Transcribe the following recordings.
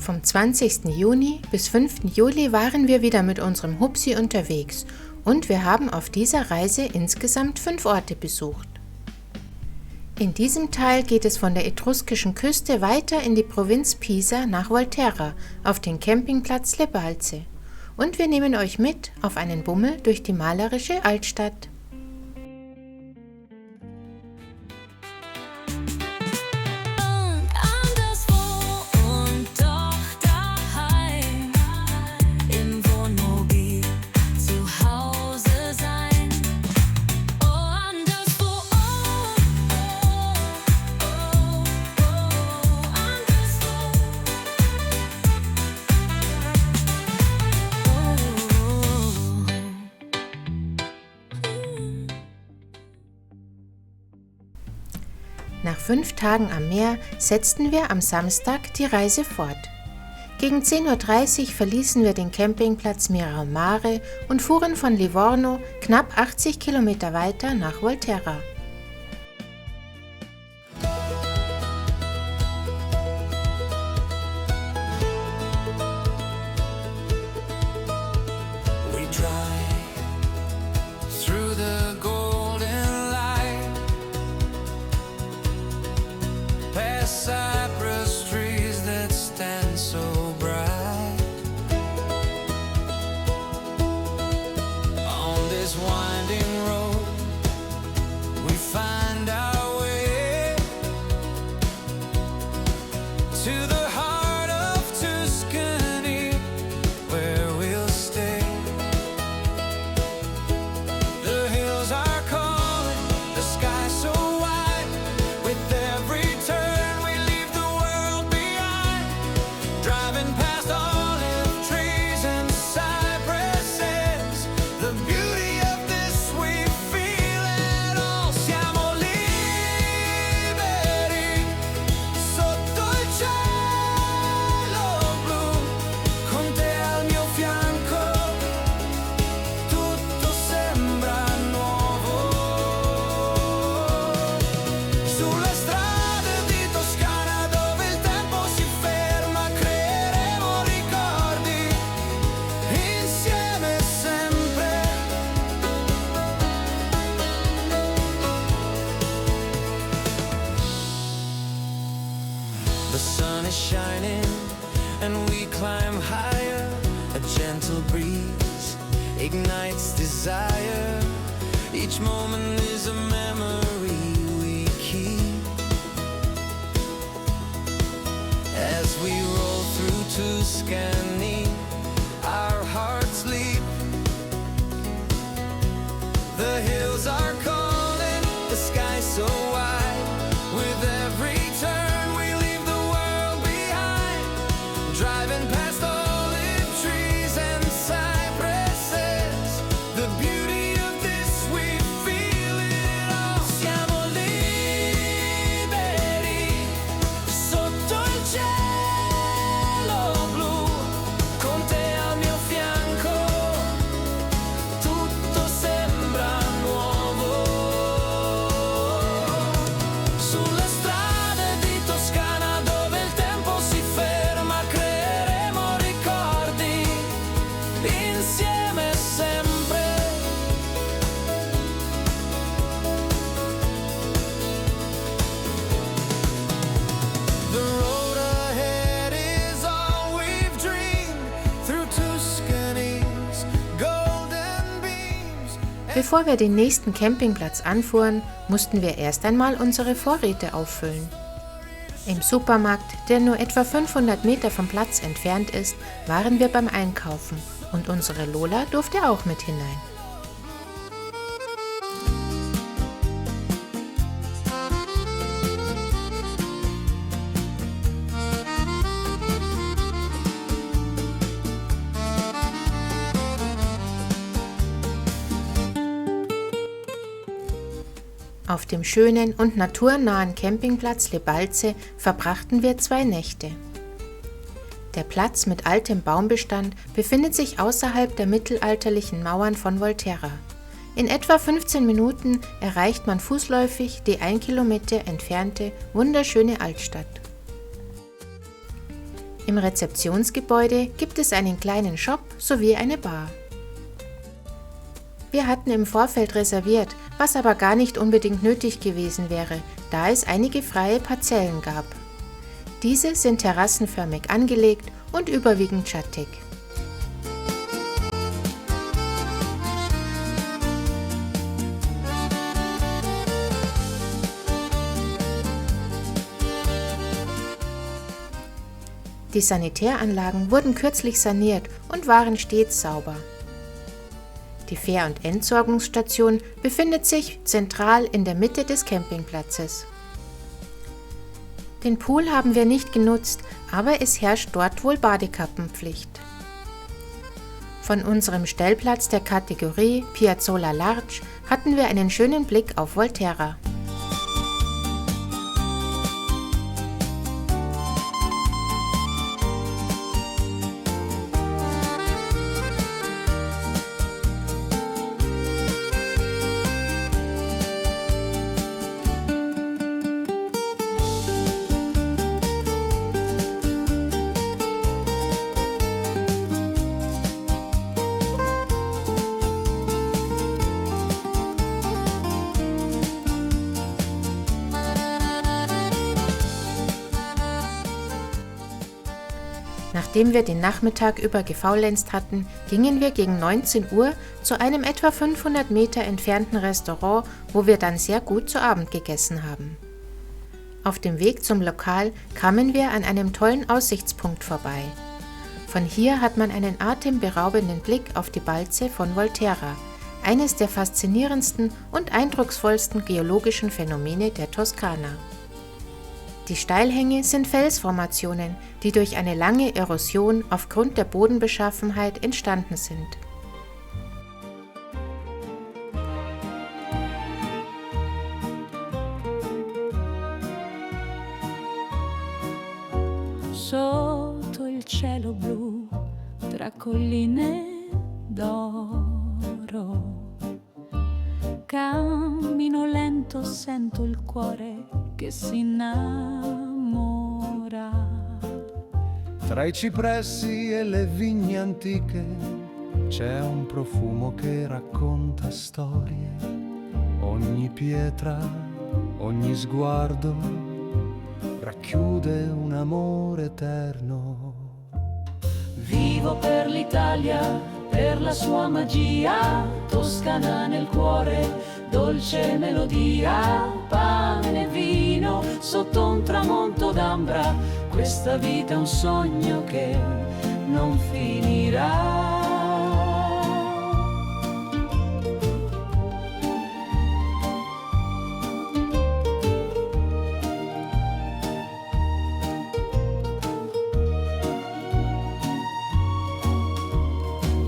Vom 20. Juni bis 5. Juli waren wir wieder mit unserem Hupsi unterwegs und wir haben auf dieser Reise insgesamt 5 Orte besucht. In diesem Teil geht es von der etruskischen Küste weiter in die Provinz Pisa nach Volterra auf den Campingplatz Le Balze und wir nehmen euch mit auf einen Bummel durch die malerische Altstadt. Nach 5 Tagen am Meer setzten wir am Samstag die Reise fort. Gegen 10:30 Uhr verließen wir den Campingplatz Miramare und fuhren von Livorno knapp 80 Kilometer weiter nach Volterra. Cypress trees that stand so bright on this winding road. We find our way to the heart of Tuscany, where we'll stay. The hills are calling, the sky so wide. With every turn the sun is shining and we climb higher. A gentle breeze ignites desire. Each moment is a memory we keep as we roll through Tuscany. Our hearts leap. The hills are calling, the sky so wide. With every turn we leave the world behind, driving past olive trees and cypresses. The beauty of this, we feel it all. Siamo liberi sotto il cielo blu, con te al mio fianco tutto sembra nuovo. Sulle strade di Toscana dove il tempo si ferma, creeremo ricordi insieme sempre. The road ahead is all we've dreamed through Tuscany's golden beams. Bevor wir den nächsten Campingplatz anfuhren, mussten wir erst einmal unsere Vorräte auffüllen. Im Supermarkt, der nur etwa 500 Meter vom Platz entfernt ist, waren wir beim Einkaufen und unsere Lola durfte auch mit hinein. Auf dem schönen und naturnahen Campingplatz Le Balze verbrachten wir 2 Nächte. Der Platz mit altem Baumbestand befindet sich außerhalb der mittelalterlichen Mauern von Volterra. In etwa 15 Minuten erreicht man fußläufig die 1 Kilometer entfernte wunderschöne Altstadt. Im Rezeptionsgebäude gibt es einen kleinen Shop sowie eine Bar. Wir hatten im Vorfeld reserviert, was aber gar nicht unbedingt nötig gewesen wäre, da es einige freie Parzellen gab. Diese sind terrassenförmig angelegt und überwiegend schattig. Die Sanitäranlagen wurden kürzlich saniert und waren stets sauber. Die Fähr- und Entsorgungsstation befindet sich zentral in der Mitte des Campingplatzes. Den Pool haben wir nicht genutzt, aber es herrscht dort wohl Badekappenpflicht. Von unserem Stellplatz der Kategorie Piazzola Large hatten wir einen schönen Blick auf Volterra. Nachdem wir den Nachmittag über gefaulenzt hatten, gingen wir gegen 19 Uhr zu einem etwa 500 Meter entfernten Restaurant, wo wir dann sehr gut zu Abend gegessen haben. Auf dem Weg zum Lokal kamen wir an einem tollen Aussichtspunkt vorbei. Von hier hat man einen atemberaubenden Blick auf die Balze von Volterra, eines der faszinierendsten und eindrucksvollsten geologischen Phänomene der Toskana. Die Steilhänge sind Felsformationen, die durch eine lange Erosion aufgrund der Bodenbeschaffenheit entstanden sind. Sotto il cielo blu, tra colline d'oro, cammino lento, sento il cuore che si innamora. Tra i cipressi e le vigne antiche c'è un profumo che racconta storie. Ogni pietra, ogni sguardo racchiude un amore eterno. Vivo per l'Italia, per la sua magia, Toscana nel cuore, dolce melodia, pane e vino sotto un tramonto d'ambra. Questa vita è un sogno che non finirà.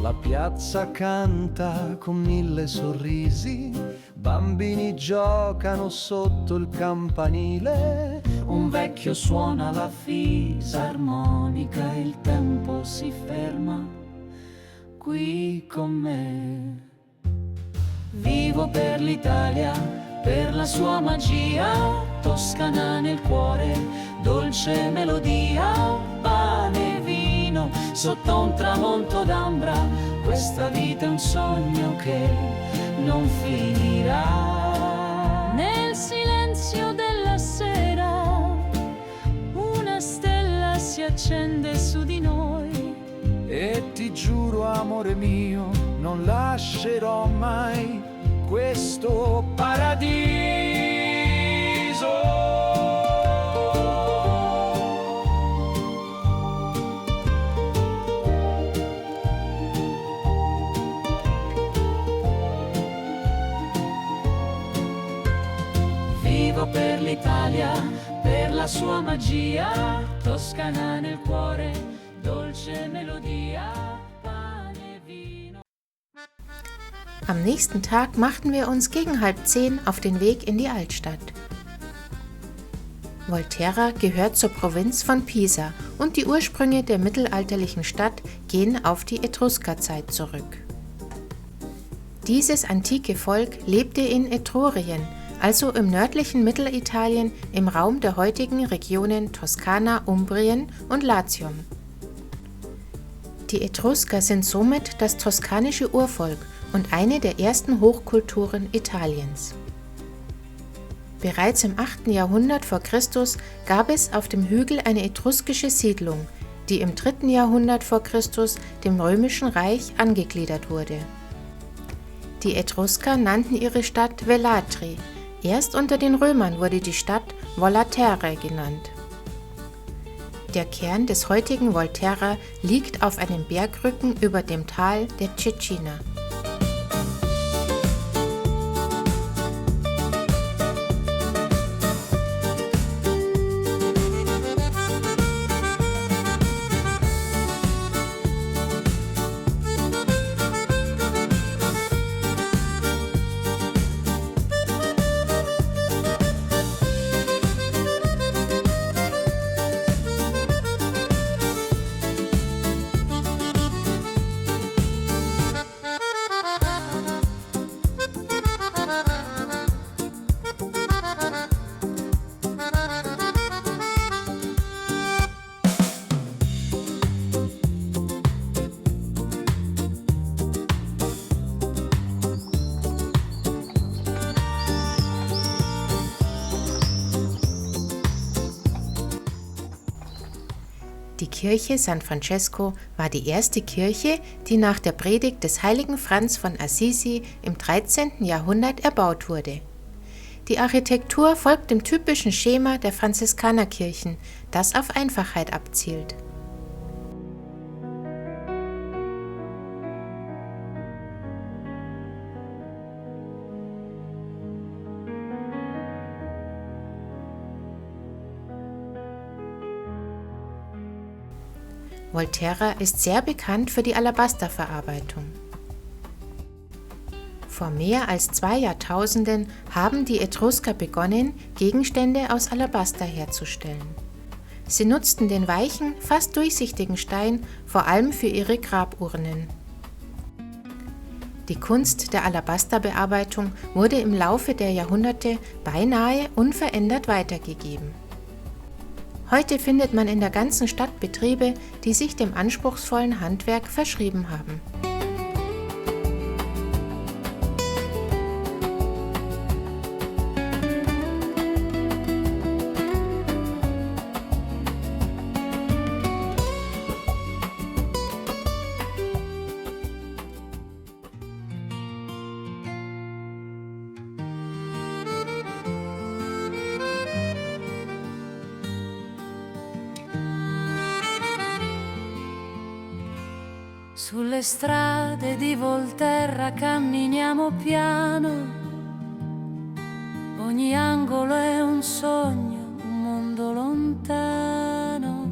La piazza canta con mille sorrisi, bambini giocano sotto il campanile. Un vecchio suona la fisarmonica e il tempo si ferma qui con me. Vivo per l'Italia, per la sua magia, Toscana nel cuore, dolce melodia, pane e vino sotto un tramonto d'ambra. Questa vita è un sogno che non finirà. Nel silenzio della sera una stella si accende su di noi. E ti giuro, amore mio, non lascerò mai questo paradiso. Vivo per l'Italia, per la sua magia, Toscana nel cuore, dolce melodia, pane e vino. Am nächsten Tag machten wir uns gegen 9:30 auf den Weg in die Altstadt. Volterra gehört zur Provinz von Pisa und die Ursprünge der mittelalterlichen Stadt gehen auf die Etruscherzeit zurück. Dieses antike Volk lebte in Etrurien, also im nördlichen Mittelitalien im Raum der heutigen Regionen Toskana, Umbrien und Latium. Die Etrusker sind somit das toskanische Urvolk und eine der ersten Hochkulturen Italiens. Bereits im 8. Jahrhundert vor Christus gab es auf dem Hügel eine etruskische Siedlung, die im 3. Jahrhundert vor Christus dem Römischen Reich angegliedert wurde. Die Etrusker nannten ihre Stadt Vellatri. Erst unter den Römern wurde die Stadt Volaterrae genannt. Der Kern des heutigen Volterra liegt auf einem Bergrücken über dem Tal der Cecina. Die Kirche San Francesco war die erste Kirche, die nach der Predigt des heiligen Franz von Assisi im 13. Jahrhundert erbaut wurde. Die Architektur folgt dem typischen Schema der Franziskanerkirchen, das auf Einfachheit abzielt. Volterra ist sehr bekannt für die Alabasterverarbeitung. Vor mehr als 2 Jahrtausenden haben die Etrusker begonnen, Gegenstände aus Alabaster herzustellen. Sie nutzten den weichen, fast durchsichtigen Stein vor allem für ihre Graburnen. Die Kunst der Alabasterbearbeitung wurde im Laufe der Jahrhunderte beinahe unverändert weitergegeben. Heute findet man in der ganzen Stadt Betriebe, die sich dem anspruchsvollen Handwerk verschrieben haben. Sulle strade di Volterra camminiamo piano, ogni angolo è un sogno, un mondo lontano.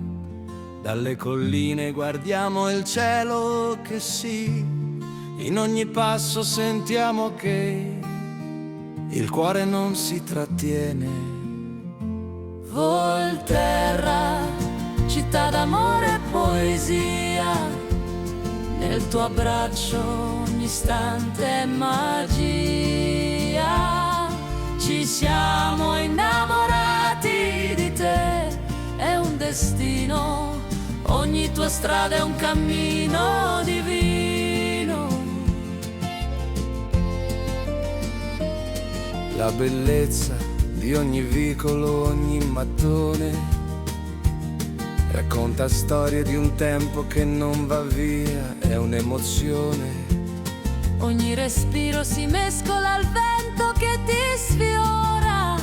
Dalle colline guardiamo il cielo che sì, in ogni passo sentiamo che il cuore non si trattiene. Volterra, città d'amore e poesia, nel tuo abbraccio ogni istante è magia. Ci siamo innamorati di te, è un destino, ogni tua strada è un cammino divino. La bellezza di ogni vicolo, ogni mattone racconta storie di un tempo che non va via, è un'emozione. Ogni respiro si mescola al vento che ti sfiora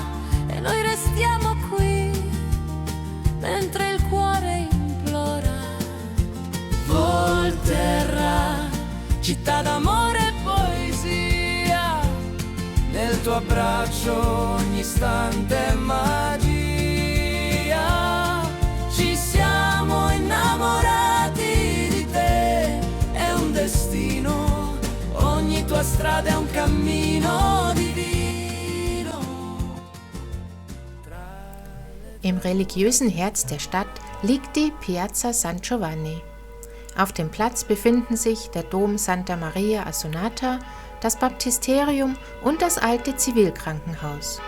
e noi restiamo qui mentre il cuore implora. Volterra, città d'amore e poesia, Nel tuo abbraccio ogni istante è magia. ci siamo innamorati di te, è un destino, ogni tua strada è un cammino divino. Im religiösen Herz der Stadt liegt die Piazza San Giovanni. Auf dem Platz befinden sich der Dom Santa Maria Assunta, das Baptisterium und das alte Zivilkrankenhaus.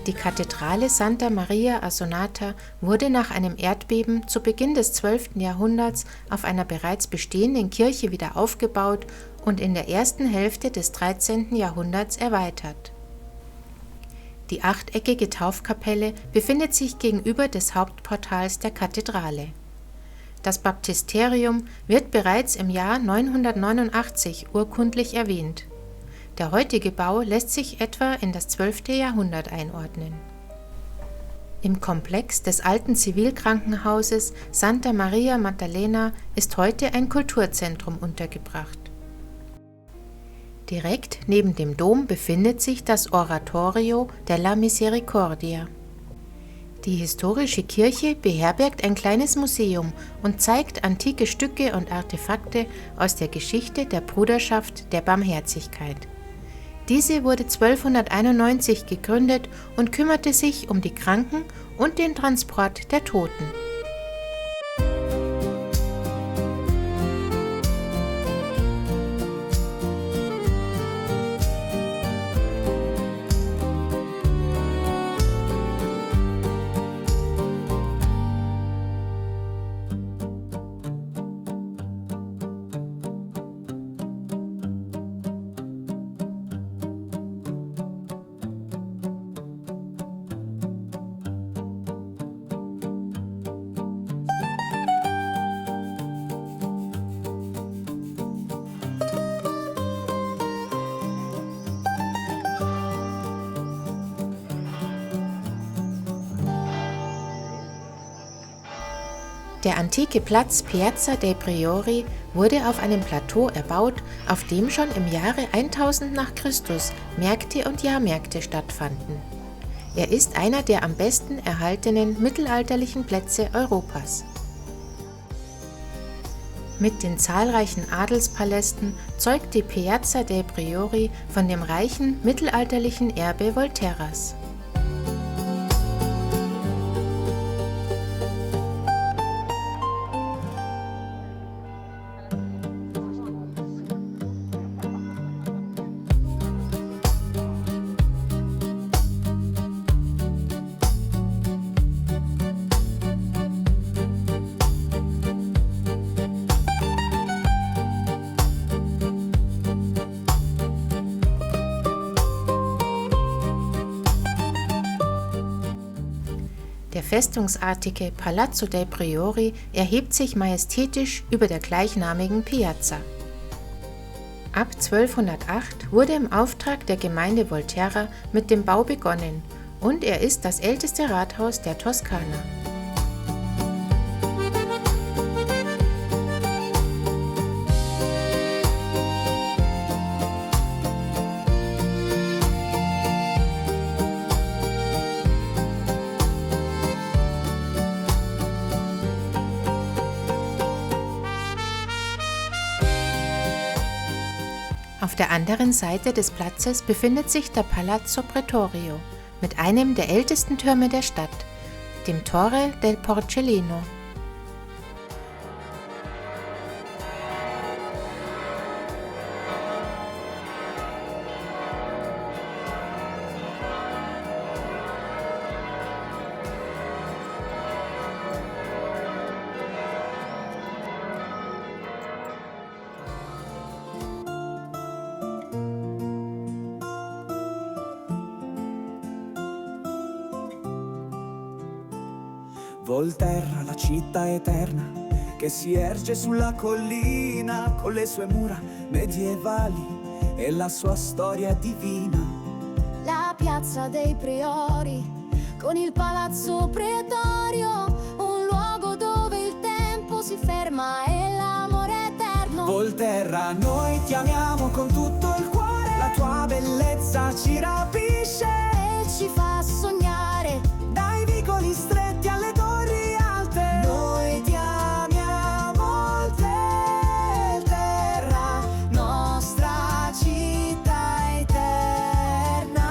Die Kathedrale Santa Maria Assonata wurde nach einem Erdbeben zu Beginn des 12. Jahrhunderts auf einer bereits bestehenden Kirche wieder aufgebaut und in der ersten Hälfte des 13. Jahrhunderts erweitert. Die achteckige Taufkapelle befindet sich gegenüber des Hauptportals der Kathedrale. Das Baptisterium wird bereits im Jahr 989 urkundlich erwähnt. Der heutige Bau lässt sich etwa in das 12. Jahrhundert einordnen. Im Komplex des alten Zivilkrankenhauses Santa Maria Maddalena ist heute ein Kulturzentrum untergebracht. Direkt neben dem Dom befindet sich das Oratorio della Misericordia. Die historische Kirche beherbergt ein kleines Museum und zeigt antike Stücke und Artefakte aus der Geschichte der Bruderschaft der Barmherzigkeit. Diese wurde 1291 gegründet und kümmerte sich um die Kranken und den Transport der Toten. Der antike Platz Piazza dei Priori wurde auf einem Plateau erbaut, auf dem schon im Jahre 1000 nach Christus Märkte und Jahrmärkte stattfanden. Er ist einer der am besten erhaltenen mittelalterlichen Plätze Europas. Mit den zahlreichen Adelspalästen zeugt die Piazza dei Priori von dem reichen mittelalterlichen Erbe Volterras. Der festungsartige Palazzo dei Priori erhebt sich majestätisch über der gleichnamigen Piazza. Ab 1208 wurde im Auftrag der Gemeinde Volterra mit dem Bau begonnen und er ist das älteste Rathaus der Toskana. Auf der anderen Seite des Platzes befindet sich der Palazzo Pretorio mit einem der ältesten Türme der Stadt, dem Torre del Porcellino. Volterra, la città eterna che si erge sulla collina con le sue mura medievali e la sua storia divina. La piazza dei Priori con il palazzo Pretorio, un luogo dove il tempo si ferma e l'amore eterno. Volterra, noi ti amiamo con tutto il cuore, la tua bellezza ci rapisce E ci fa sognare dai vicoli stretti alle torri alte. noi ti amiamo Volterra, nostra città eterna.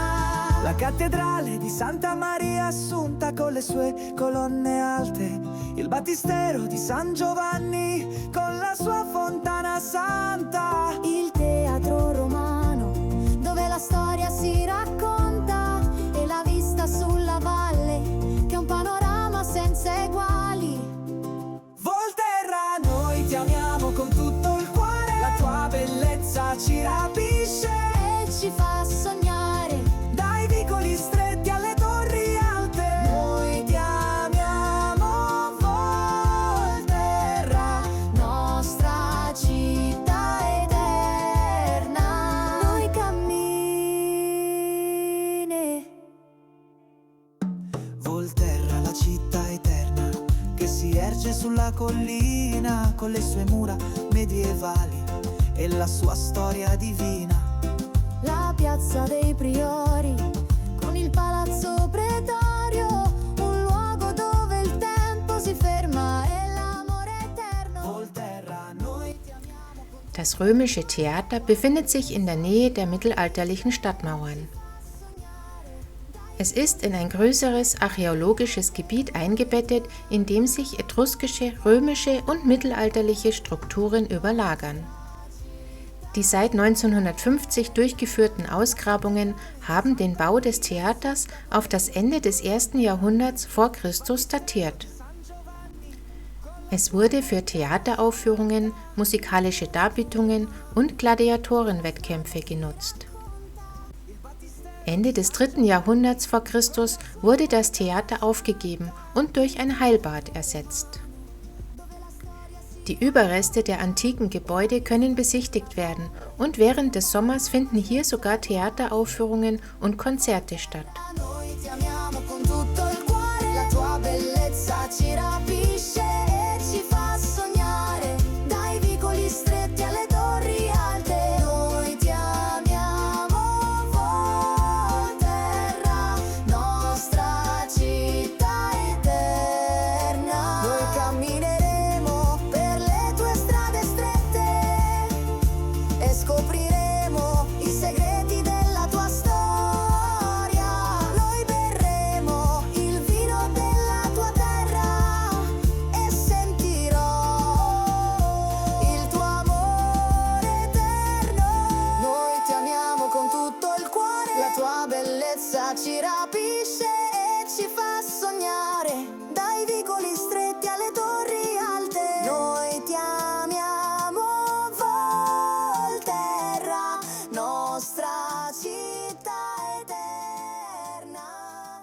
La cattedrale di Santa Maria Assunta con le sue colonne alte, il battistero di San Giovanni con la sua fontana santa, Il teatro romano dove la storia si racconta e la vista su bellezza ci rapisce e ci fa sognare. dai vicoli stretti alle torri alte. Noi ti amiamo, Volterra, nostra città eterna. Noi cammine. Volterra, la città eterna che si erge sulla collina con le sue mura medievali e la sua storia divina. La piazza dei Priori con il palazzo pretorio, un luogo dove il tempo si ferma e l'amore eterno. Volterra, noi ti amiamo. Das römische Theater befindet sich in der Nähe der mittelalterlichen Stadtmauern. Es ist in ein größeres archäologisches Gebiet eingebettet, in dem sich etruskische, römische und mittelalterliche Strukturen überlagern. Die seit 1950 durchgeführten Ausgrabungen haben den Bau des Theaters auf das Ende des 1. Jahrhunderts vor Christus datiert. Es wurde für Theateraufführungen, musikalische Darbietungen und Gladiatorenwettkämpfe genutzt. Ende des 3. Jahrhunderts vor Christus wurde das Theater aufgegeben und durch ein Heilbad ersetzt. Die Überreste der antiken Gebäude können besichtigt werden und während des Sommers finden hier sogar Theateraufführungen und Konzerte statt. Noi ti amiamo con tutto il cuore, la tua bellezza ci rapisce e ci fa sognare, dai vicoli stretti alle torri alte. Noi ti amiamo, Volterra, nostra città eterna. Noi cammineremo per le tue strade strette e scopriremo i segreti della tua storia. Noi berremo il vino della tua terra e sentirò il tuo amore eterno. Noi ti amiamo con tutto il cuore, la tua bellezza ci rapisce e ci fa sognare, dai vicoli stretti alle torri alte. Noi ti amiamo, Volterra, nostra città eterna.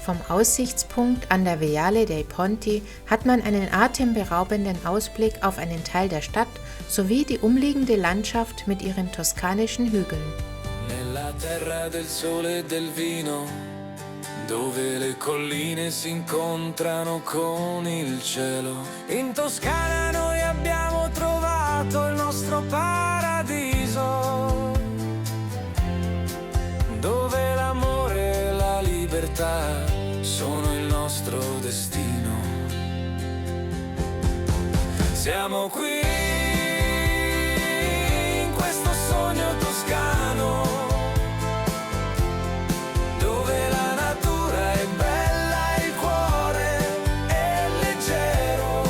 Vom Aussichtspunkt an der Viale dei Ponti hat man einen atemberaubenden Ausblick auf einen Teil der Stadt sowie die umliegende Landschaft mit ihren toskanischen Hügeln. Nella terra del sole e del vino, dove le colline si incontrano con il cielo. In Toscana noi abbiamo trovato il nostro paradiso, dove l'amore e la libertà sono il nostro destino. Siamo qui in questo sogno toscano, dove la natura è bella e il cuore è leggero.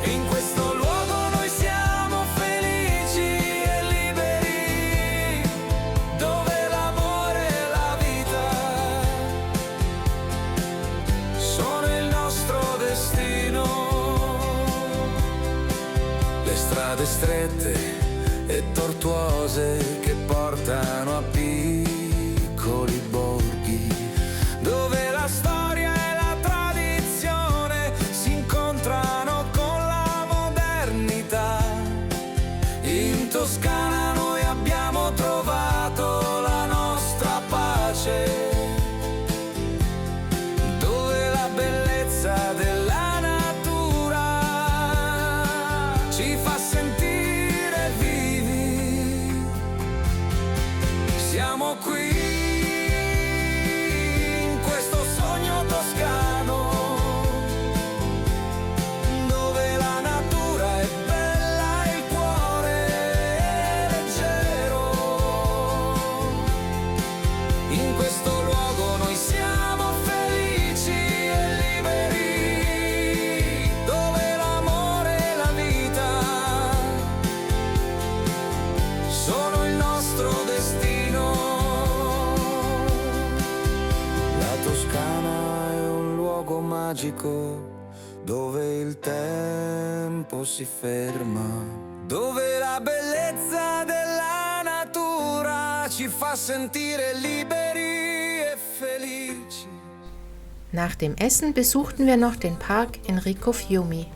In questo luogo noi siamo felici e liberi, dove l'amore e la vita sono il nostro destino. Le strade strette e tortuose che portano a piccoli borghi, dove la storia e la tradizione si incontrano con la modernità. In Toscana noi abbiamo trovato la nostra pace, dove la bellezza della natura ci fa sentire vivi. Siamo qui in questo sogno toscano, dove la natura è bella e il cuore è leggero. In questo luogo noi siamo felici e liberi, dove l'amore e la vita sono il nostro destino. La Toscana è un luogo magico, dove il tempo tempo si ferma, dove la bellezza della natura ci fa sentire liberi e felici. Nach dem Essen besuchten wir noch den Park Enrico Fiumi.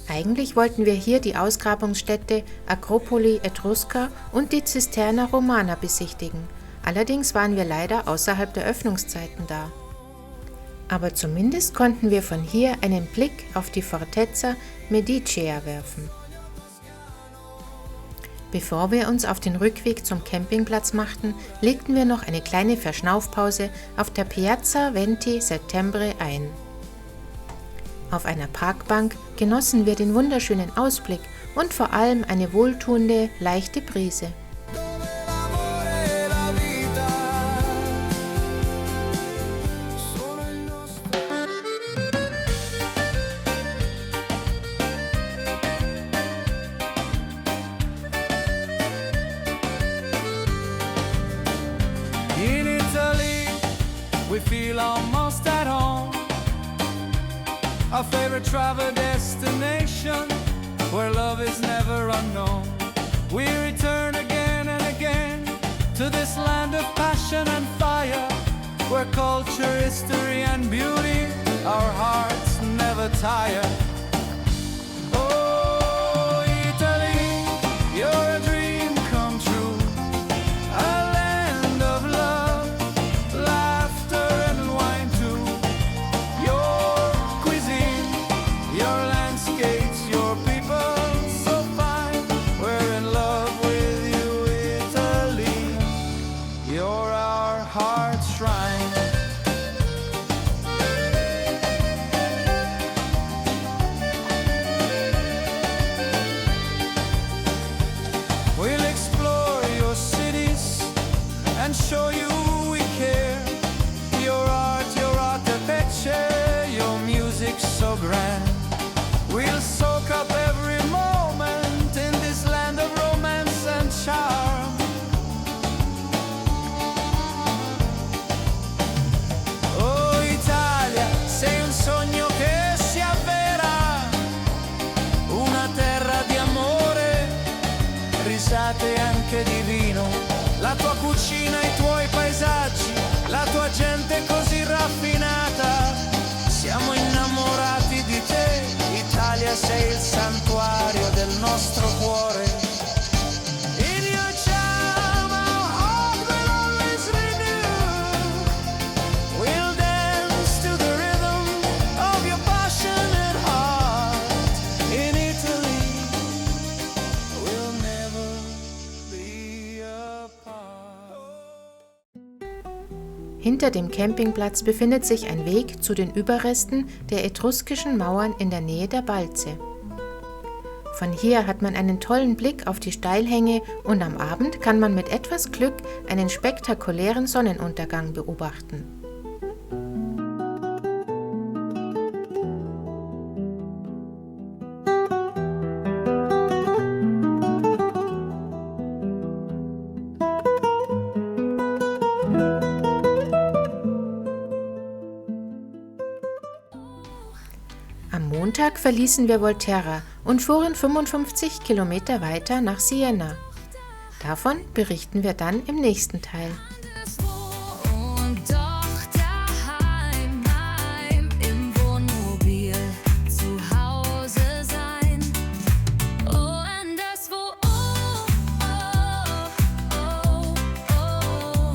Eigentlich wollten wir hier die Ausgrabungsstätte Acropoli Etrusca und die Cisterna Romana besichtigen. Allerdings waren wir leider außerhalb der Öffnungszeiten da. Aber zumindest konnten wir von hier einen Blick auf die Fortezza Medicea werfen. Bevor wir uns auf den Rückweg zum Campingplatz machten, legten wir noch eine kleine Verschnaufpause auf der Piazza Venti Settembre ein. Auf einer Parkbank genossen wir den wunderschönen Ausblick und vor allem eine wohltuende, leichte Brise. In Italy, we feel almost at home. Our favorite travel destination, where love is never unknown. We return again and again to this land of passion and fire, where culture, history and beauty, our hearts never tire. Oh, Italy, you're a dream come true. A land of love, laughter and wine too. Your cuisine, your landscapes, your people so fine. We're in love with you, Italy. You're our heart's shrine. We'll explore your cities and show you we care. Your art of picture, your music so grand. We'll soak up every moment in this land of romance and charm. Oh Italia, sei un sogno che si avvera, una terra di amore, risate e anche di vino, la tua cucina, i tuoi paesaggi, la tua gente così raffinata, siamo innamorati di te, Italia sei il santuario del nostro cuore. In your charm our heart will always renew, we'll dance to the rhythm of your passionate heart. In Italy we'll never be apart. Hinter dem Campingplatz befindet sich ein Weg zu den Überresten der etruskischen Mauern in der Nähe der Balze. Von hier hat man einen tollen Blick auf die Steilhänge und am Abend kann man mit etwas Glück einen spektakulären Sonnenuntergang beobachten. Am Montag verließen wir Volterra und fuhren 55 Kilometer weiter nach Siena. Davon berichten wir dann im nächsten Teil. Und doch daheim, heim im Wohnmobil, zu Hause sein. Oh, anderswo, oh, oh, oh, oh.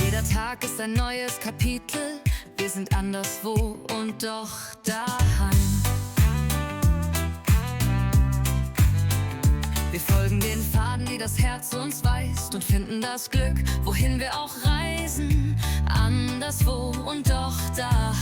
Jeder Tag ist ein neues Kapitel, wir sind anderswo und doch daheim. Wir folgen den Pfaden, die das Herz uns weist und finden das Glück, wohin wir auch reisen. Anderswo und doch daheim.